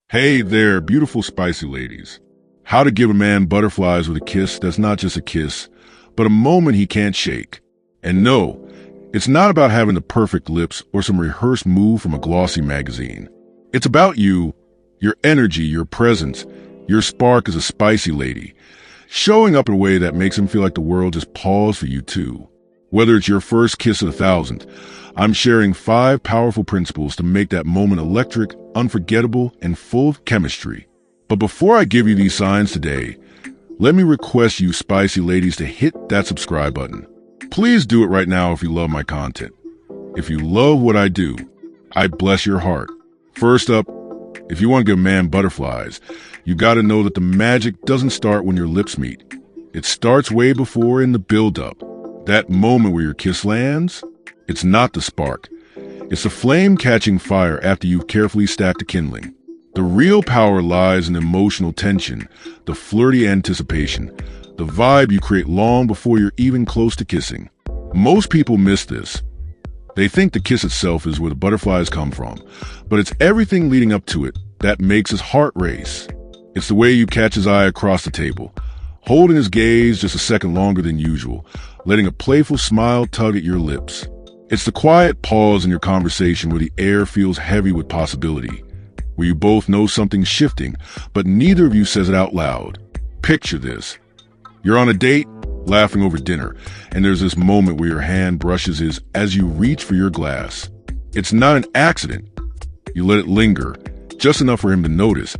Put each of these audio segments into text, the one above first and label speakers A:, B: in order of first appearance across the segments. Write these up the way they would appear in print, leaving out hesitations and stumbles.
A: Hey there, beautiful spicy ladies. How to give a man butterflies with a kiss that's not just a kiss, but a moment he can't shake. And no, it's not about having the perfect lips or some rehearsed move from a glossy magazine. It's about you, your energy, your presence, your spark as a spicy lady, showing up in a way that makes him feel like the world just paused for you too. Whether it's your first kiss of the 1000th, I'm sharing 5 powerful principles to make that moment electric, unforgettable, and full of chemistry. But before I give you these signs today, let me request you spicy ladies to hit that subscribe button. Please do it right now if you love my content. If you love what I do, I bless your heart. First up, if you want to give a man butterflies, you got to know that the magic doesn't start when your lips meet. It starts way before in the build-up. That moment where your kiss lands, it's not the spark. It's the flame catching fire after you've carefully stacked the kindling. The real power lies in emotional tension, the flirty anticipation, the vibe you create long before you're even close to kissing. Most people miss this. They think the kiss itself is where the butterflies come from, but it's everything leading up to it that makes his heart race. It's the way you catch his eye across the table, holding his gaze just a second longer than usual, letting a playful smile tug at your lips. It's the quiet pause in your conversation where the air feels heavy with possibility, where you both know something's shifting, but neither of you says it out loud. Picture this. You're on a date, laughing over dinner, and there's this moment where your hand brushes his as you reach for your glass. It's not an accident. You let it linger, just enough for him to notice,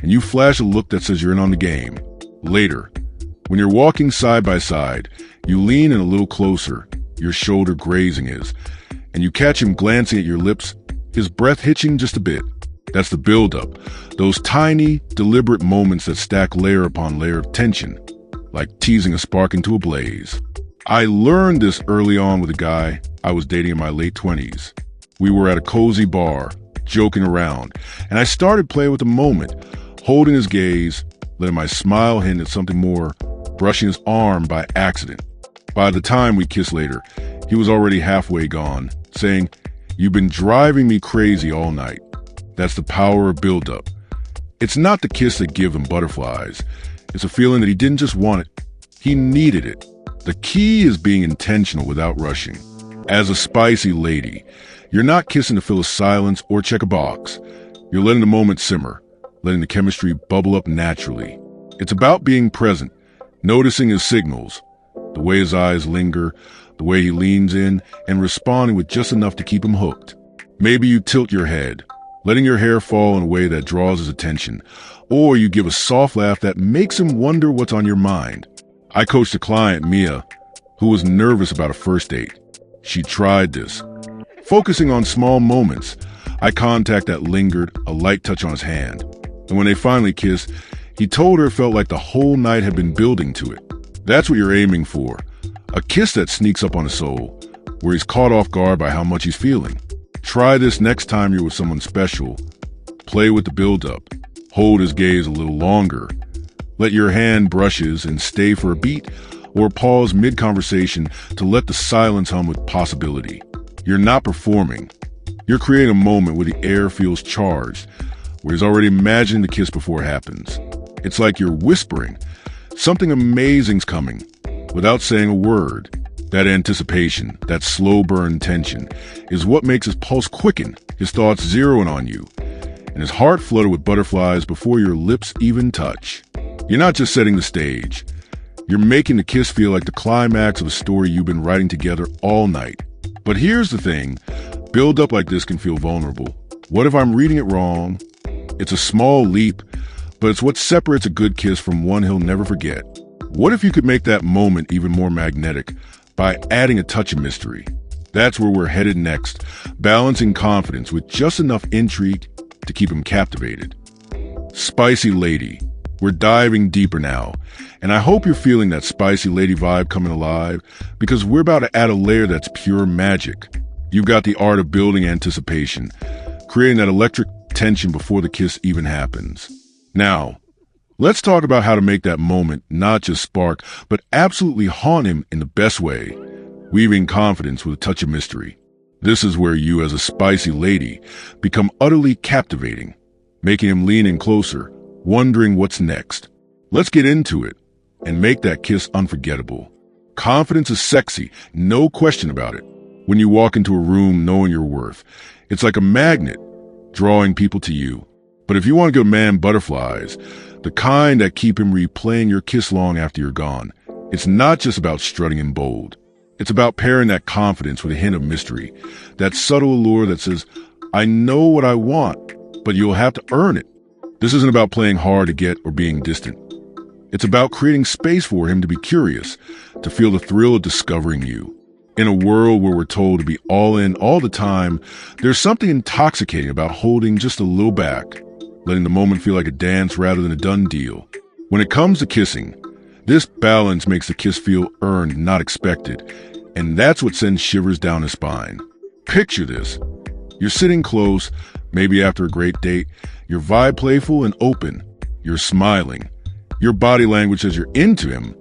A: and you flash a look that says you're in on the game. Later, when you're walking side by side, you lean in a little closer, your shoulder grazing his, and you catch him glancing at your lips, his breath hitching just a bit. That's the buildup, those tiny, deliberate moments that stack layer upon layer of tension, like teasing a spark into a blaze. I learned this early on with a guy I was dating in my late 20s. We were at a cozy bar, joking around, and I started playing with the moment, holding his gaze, letting my smile hint at something more, brushing his arm by accident. By the time we kissed later, he was already halfway gone, saying, "You've been driving me crazy all night." That's the power of buildup. It's not the kiss that gives him butterflies. It's a feeling that he didn't just want it, he needed it. The key is being intentional without rushing. As a spicy lady, you're not kissing to fill a silence or check a box. You're letting the moment simmer, letting the chemistry bubble up naturally. It's about being present, noticing his signals, the way his eyes linger, the way he leans in, and responding with just enough to keep him hooked. Maybe you tilt your head, letting your hair fall in a way that draws his attention, or you give a soft laugh that makes him wonder what's on your mind. I coached a client, Mia, who was nervous about a first date. She tried this. Focusing on small moments, eye contact that lingered, a light touch on his hand. And when they finally kissed, he told her it felt like the whole night had been building to it. That's what you're aiming for. A kiss that sneaks up on his soul, where he's caught off guard by how much he's feeling. Try this next time you're with someone special. Play with the buildup. Hold his gaze a little longer. Let your hand brush his and stay for a beat, or pause mid-conversation to let the silence hum with possibility. You're not performing. You're creating a moment where the air feels charged, where he's already imagining the kiss before it happens. It's like you're whispering, something amazing's coming, without saying a word. That anticipation, that slow burn tension, is what makes his pulse quicken, his thoughts zeroing on you, and his heart flutter with butterflies before your lips even touch. You're not just setting the stage. You're making the kiss feel like the climax of a story you've been writing together all night. But here's the thing, build up like this can feel vulnerable. What if I'm reading it wrong? It's a small leap, but it's what separates a good kiss from one he'll never forget. What if you could make that moment even more magnetic by adding a touch of mystery? That's where we're headed next, balancing confidence with just enough intrigue to keep him captivated. Spicy lady, we're diving deeper now, and I hope you're feeling that spicy lady vibe coming alive, because we're about to add a layer that's pure magic. You've got the art of building anticipation, creating that electric tension before the kiss even happens. Now, let's talk about how to make that moment not just spark, but absolutely haunt him in the best way, weaving confidence with a touch of mystery. This is where you, as a spicy lady, become utterly captivating. making him lean in closer, wondering what's next. Let's get into it and make that kiss unforgettable. Confidence is sexy, no question about it. When you walk into a room knowing your worth, it's like a magnet, drawing people to you. But if you want to give a man butterflies, the kind that keep him replaying your kiss long after you're gone, it's not just about strutting in bold. It's about pairing that confidence with a hint of mystery, that subtle allure that says, I know what I want, but you'll have to earn it. This isn't about playing hard to get or being distant. It's about creating space for him to be curious, to feel the thrill of discovering you. In a world where we're told to be all in all the time, there's something intoxicating about holding just a little back, letting the moment feel like a dance rather than a done deal. When it comes to kissing, this balance makes the kiss feel earned, not expected, and that's what sends shivers down his spine. Picture this. You're sitting close, maybe after a great date, your vibe playful and open, you're smiling. Your body language says you're into him,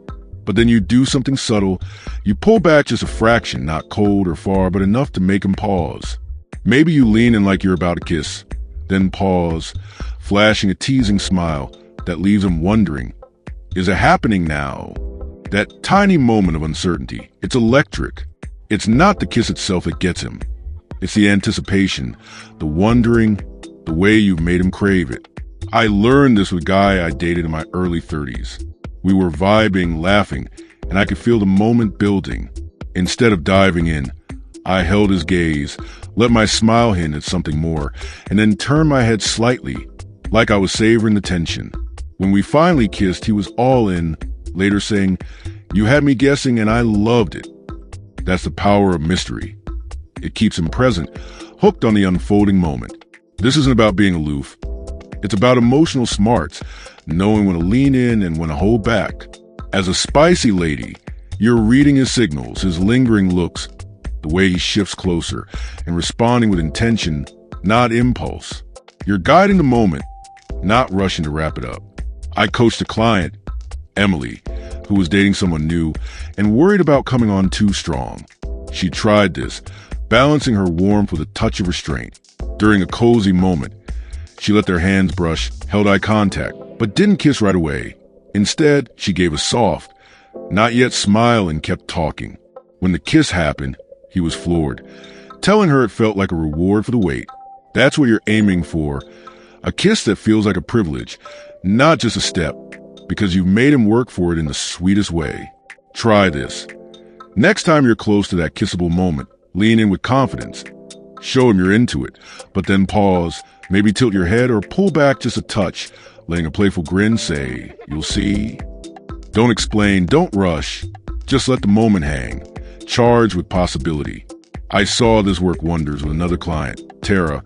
A: but then you do something subtle. You pull back just a fraction, not cold or far, but enough to make him pause. Maybe you lean in like you're about to kiss, then pause, flashing a teasing smile that leaves him wondering, is it happening now? That tiny moment of uncertainty, it's electric. It's not the kiss itself that gets him. It's the anticipation, the wondering, the way you've made him crave it. I learned this with a guy I dated in my early 30s. We were vibing, laughing, and I could feel the moment building. Instead of diving in, I held his gaze, let my smile hint at something more, and then turned my head slightly, like I was savoring the tension. When we finally kissed, he was all in, later saying, "You had me guessing and I loved it." That's the power of mystery. It keeps him present, hooked on the unfolding moment. This isn't about being aloof. It's about emotional smarts, knowing when to lean in and when to hold back. As a spicy lady, you're reading his signals, his lingering looks, the way he shifts closer, and responding with intention, not impulse. You're guiding the moment, not rushing to wrap it up. I coached a client, Emily, who was dating someone new and worried about coming on too strong. She tried this, balancing her warmth with a touch of restraint. During a cozy moment, she let their hands brush, held eye contact, but didn't kiss right away. Instead, she gave a soft, not yet smile and kept talking. When the kiss happened, he was floored, telling her it felt like a reward for the wait. That's what you're aiming for, a kiss that feels like a privilege, not just a step, because you've made him work for it in the sweetest way. Try this. Next time you're close to that kissable moment, lean in with confidence. Show him you're into it, but then pause, maybe tilt your head or pull back just a touch, letting a playful grin say, "You'll see." Don't explain, don't rush. Just let the moment hang, charged with possibility. I saw this work wonders with another client, Tara,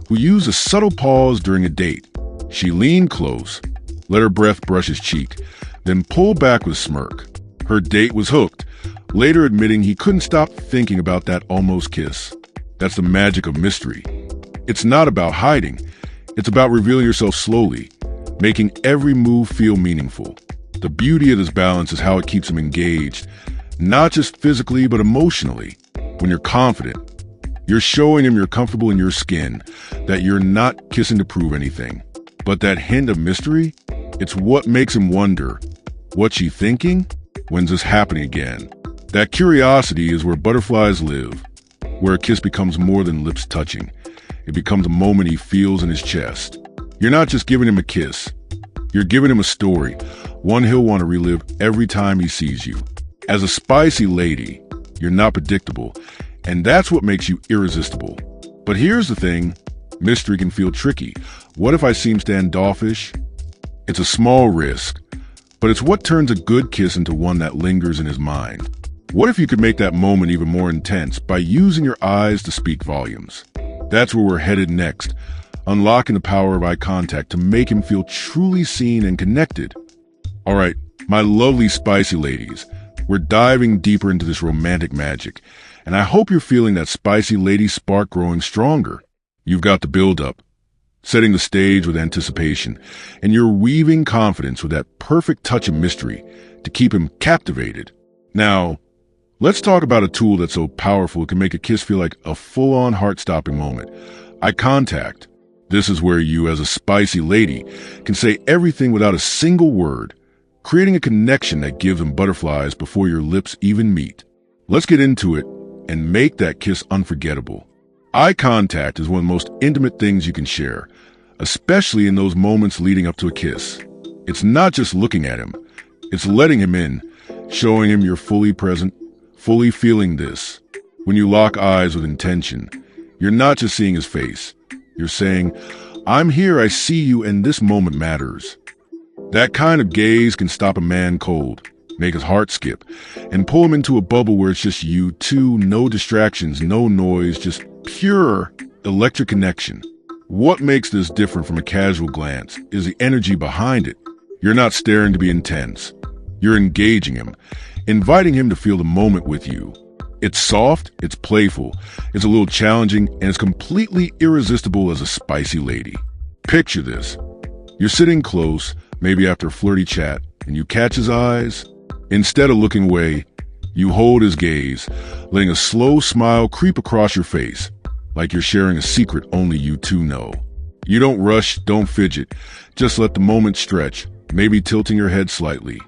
A: who used a subtle pause during a date. She leaned close, let her breath brush his cheek, then pulled back with a smirk. Her date was hooked, later admitting he couldn't stop thinking about that almost kiss. That's the magic of mystery. It's not about hiding. It's about revealing yourself slowly, making every move feel meaningful. The beauty of this balance is how it keeps him engaged, not just physically, but emotionally. When you're confident, you're showing him you're comfortable in your skin, that you're not kissing to prove anything. But that hint of mystery, it's what makes him wonder, what's she thinking? When's this happening again? That curiosity is where butterflies live, where a kiss becomes more than lips touching. It becomes a moment he feels in his chest. You're not just giving him a kiss. You're giving him a story, one he'll want to relive every time he sees you. As a spicy lady, you're not predictable, and that's what makes you irresistible. But here's the thing, mystery can feel tricky. What if I seem standoffish? It's a small risk, but it's what turns a good kiss into one that lingers in his mind. What if you could make that moment even more intense by using your eyes to speak volumes? That's where we're headed next, unlocking the power of eye contact to make him feel truly seen and connected. All right, my lovely spicy ladies, we're diving deeper into this romantic magic, and I hope you're feeling that spicy lady spark growing stronger. You've got the build-up, setting the stage with anticipation, and you're weaving confidence with that perfect touch of mystery to keep him captivated. Now, let's talk about a tool that's so powerful it can make a kiss feel like a full-on heart-stopping moment. Eye contact. This is where you, as a spicy lady, can say everything without a single word, creating a connection that gives them butterflies before your lips even meet. Let's get into it and make that kiss unforgettable. Eye contact is one of the most intimate things you can share, especially in those moments leading up to a kiss. It's not just looking at him, it's letting him in, showing him you're fully present, fully feeling this. When you lock eyes with intention, you're not just seeing his face. You're saying, I'm here, I see you, and this moment matters. That kind of gaze can stop a man cold, make his heart skip, and pull him into a bubble where it's just you two, no distractions, no noise, just pure electric connection. What makes this different from a casual glance is the energy behind it. You're not staring to be intense. You're engaging him, inviting him to feel the moment with you. It's soft, it's playful, it's a little challenging, and it's completely irresistible as a spicy lady. Picture this. You're sitting close, maybe after a flirty chat, and you catch his eyes. Instead of looking away, you hold his gaze, letting a slow smile creep across your face, like you're sharing a secret only you two know. You don't rush, don't fidget, just let the moment stretch, maybe tilting your head slightly.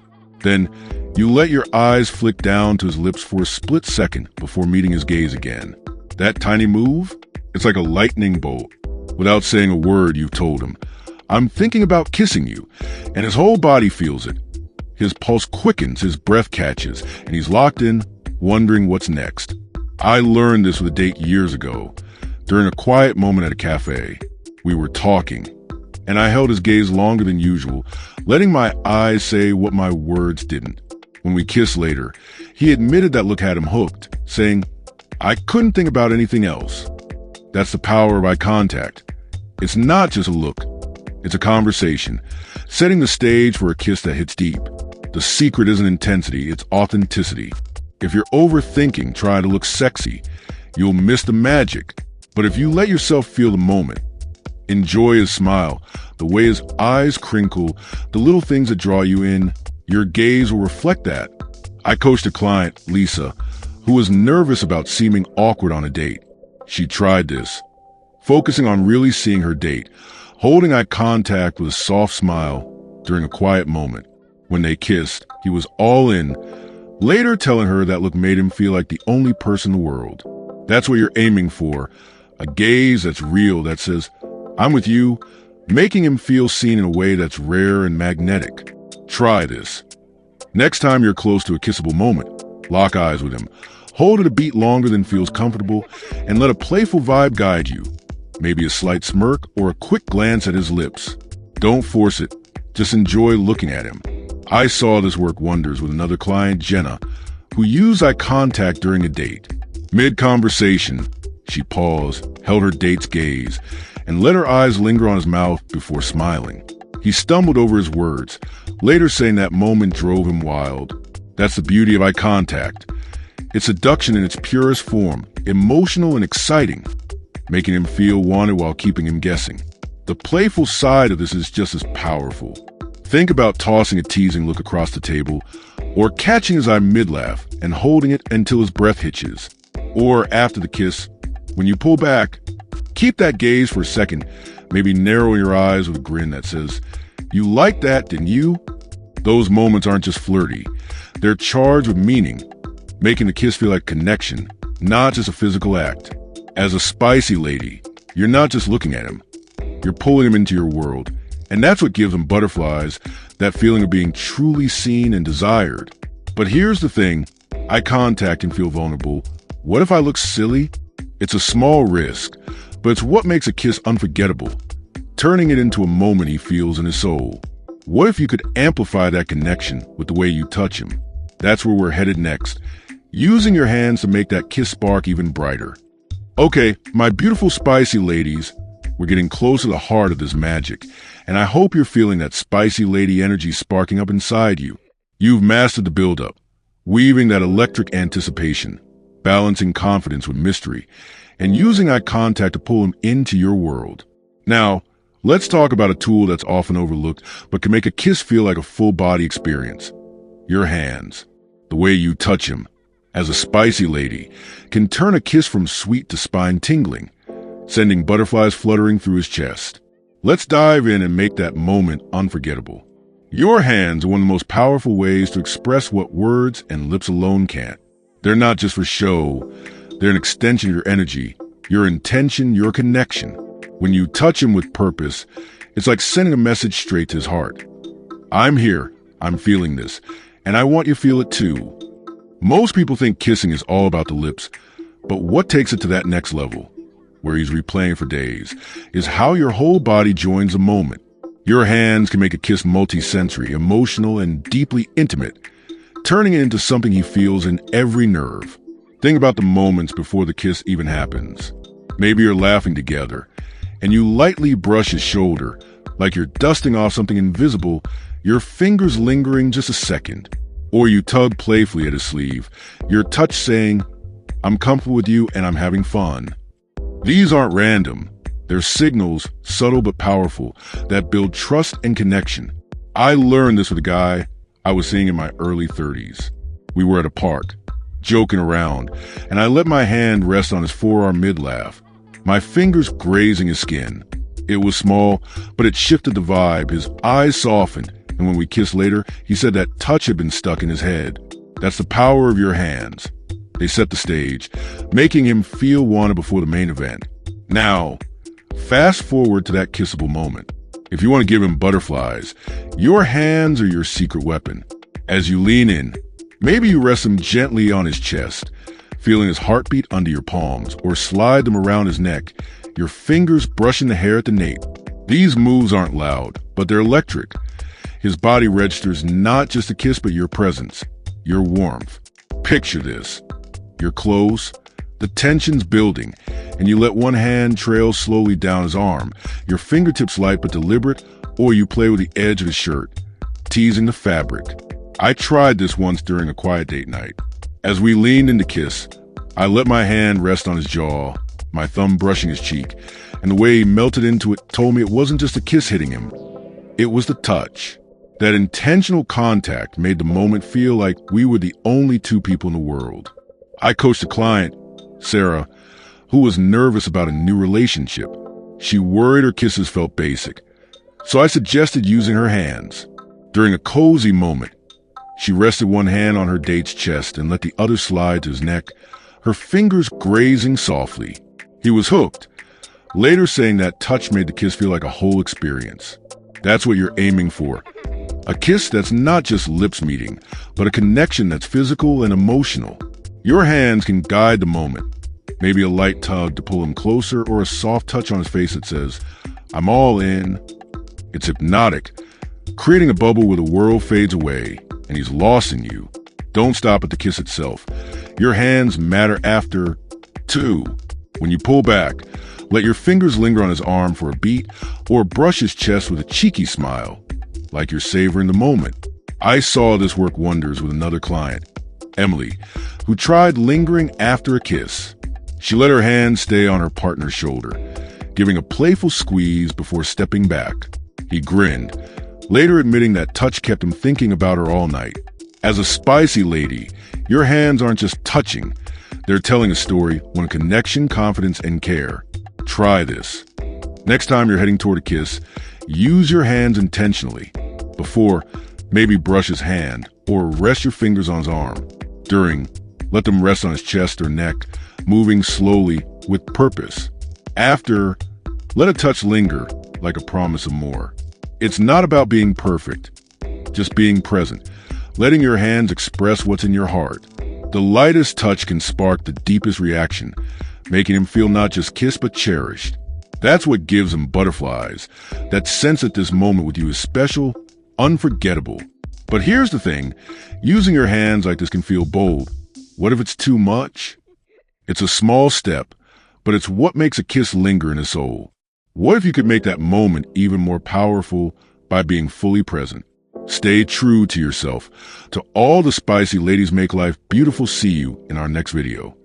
A: Then, you let your eyes flick down to his lips for a split second before meeting his gaze again. That tiny move? It's like a lightning bolt. Without saying a word, you've told him, I'm thinking about kissing you, and his whole body feels it. His pulse quickens, his breath catches, and he's locked in, wondering what's next. I learned this with a date years ago. During a quiet moment at a cafe, we were talking, and I held his gaze longer than usual, letting my eyes say what my words didn't. When we kissed later, he admitted that look had him hooked, saying, I couldn't think about anything else. That's the power of eye contact. It's not just a look. It's a conversation, setting the stage for a kiss that hits deep. The secret isn't intensity, it's authenticity. If you're overthinking, trying to look sexy, you'll miss the magic. But if you let yourself feel the moment, enjoy his smile, the way his eyes crinkle, the little things that draw you in, your gaze will reflect that. I coached a client, Lisa, who was nervous about seeming awkward on a date. She tried this, focusing on really seeing her date, holding eye contact with a soft smile during a quiet moment. When they kissed, he was all in, later telling her that look made him feel like the only person in the world. That's what you're aiming for, a gaze that's real, that says, I'm with you, making him feel seen in a way that's rare and magnetic. Try this. Next time you're close to a kissable moment, lock eyes with him, hold it a beat longer than feels comfortable, and let a playful vibe guide you. Maybe a slight smirk or a quick glance at his lips. Don't force it. Just enjoy looking at him. I saw this work wonders with another client, Jenna, who used eye contact during a date. Mid-conversation, she paused, held her date's gaze, and let her eyes linger on his mouth before smiling. He stumbled over his words, later saying that moment drove him wild. That's the beauty of eye contact. It's seduction in its purest form, emotional and exciting, making him feel wanted while keeping him guessing. The playful side of this is just as powerful. Think about tossing a teasing look across the table, or catching his eye mid-laugh and holding it until his breath hitches. Or after the kiss, when you pull back, keep that gaze for a second, maybe narrow your eyes with a grin that says, you like that, didn't you? Those moments aren't just flirty. They're charged with meaning, making the kiss feel like connection, not just a physical act. As a spicy lady, you're not just looking at him. You're pulling him into your world. And that's what gives him butterflies, that feeling of being truly seen and desired. But here's the thing, eye contact can feel vulnerable. What if I look silly? It's a small risk, but it's what makes a kiss unforgettable, turning it into a moment he feels in his soul. What if you could amplify that connection with the way you touch him? That's where we're headed next, using your hands to make that kiss spark even brighter. Okay, my beautiful spicy ladies, we're getting close to the heart of this magic, and I hope you're feeling that spicy lady energy sparking up inside you. You've mastered the build-up, weaving that electric anticipation, balancing confidence with mystery, and using eye contact to pull him into your world. Now, let's talk about a tool that's often overlooked, but can make a kiss feel like a full-body experience. Your hands. The way you touch him, as a spicy lady, can turn a kiss from sweet to spine-tingling. sending butterflies fluttering through his chest. Let's dive in and make that moment unforgettable. Your hands are one of the most powerful ways to express what words and lips alone can't. They're not just for show. They're an extension of your energy, your intention, your connection. When you touch him with purpose, it's like sending a message straight to his heart. I'm here, I'm feeling this, and I want you to feel it too. Most people think kissing is all about the lips, but what takes it to that next level, where he's replaying for days, is how your whole body joins the moment. Your hands can make a kiss multi-sensory, emotional, and deeply intimate, turning it into something he feels in every nerve. Think about the moments before the kiss even happens. Maybe you're laughing together, and you lightly brush his shoulder, like you're dusting off something invisible, your fingers lingering just a second. Or you tug playfully at his sleeve, your touch saying, "I'm comfortable with you and I'm having fun." These aren't random. They're signals, subtle but powerful, that build trust and connection. I learned this with a guy I was seeing in my early 30s. We were at a park, joking around, and I let my hand rest on his forearm mid-laugh, my fingers grazing his skin. It was small, but it shifted the vibe. His eyes softened, and when we kissed later, he said that touch had been stuck in his head. That's the power of your hands. They set the stage, making him feel wanted before the main event. Now, fast forward to that kissable moment. If you want to give him butterflies, your hands are your secret weapon. As you lean in, maybe you rest him gently on his chest, feeling his heartbeat under your palms, or slide them around his neck, your fingers brushing the hair at the nape. These moves aren't loud, but they're electric. His body registers not just a kiss, but your presence, your warmth. Picture this. You're close, the tension's building, and you let one hand trail slowly down his arm, your fingertips light but deliberate, or you play with the edge of his shirt, teasing the fabric. I tried this once during a quiet date night. As we leaned in to kiss, I let my hand rest on his jaw, my thumb brushing his cheek, and the way he melted into it told me it wasn't just a kiss hitting him. It was the touch. That intentional contact made the moment feel like we were the only two people in the world. I coached a client, Sarah, who was nervous about a new relationship. She worried her kisses felt basic, so I suggested using her hands. During a cozy moment, she rested one hand on her date's chest and let the other slide to his neck, her fingers grazing softly. He was hooked, later saying that touch made the kiss feel like a whole experience. That's what you're aiming for. A kiss that's not just lips meeting, but a connection that's physical and emotional. Your hands can guide the moment. Maybe a light tug to pull him closer, or a soft touch on his face that says, "I'm all in." It's hypnotic, creating a bubble where the world fades away and he's lost in you. Don't stop at the kiss itself. Your hands matter after, too. When you pull back, let your fingers linger on his arm for a beat, or brush his chest with a cheeky smile, like you're savoring the moment. I saw this work wonders with another client, Emily, who tried lingering after a kiss. She let her hand stay on her partner's shoulder, giving a playful squeeze before stepping back. He grinned, later admitting that touch kept him thinking about her all night. As a spicy lady, your hands aren't just touching. They're telling a story, one of connection, confidence, and care. Try this. Next time you're heading toward a kiss, use your hands intentionally. Before, maybe brush his hand, or rest your fingers on his arm. During, let them rest on his chest or neck, moving slowly with purpose. After, let a touch linger like a promise of more. It's not about being perfect, just being present, letting your hands express what's in your heart. The lightest touch can spark the deepest reaction, making him feel not just kissed but cherished. That's what gives him butterflies. That sense at this moment with you is special, unforgettable. But here's the thing, using your hands like this can feel bold. What if it's too much? It's a small step, but it's what makes a kiss linger in his soul. What if you could make that moment even more powerful by being fully present? Stay true to yourself. To all the spicy ladies make life beautiful, see you in our next video.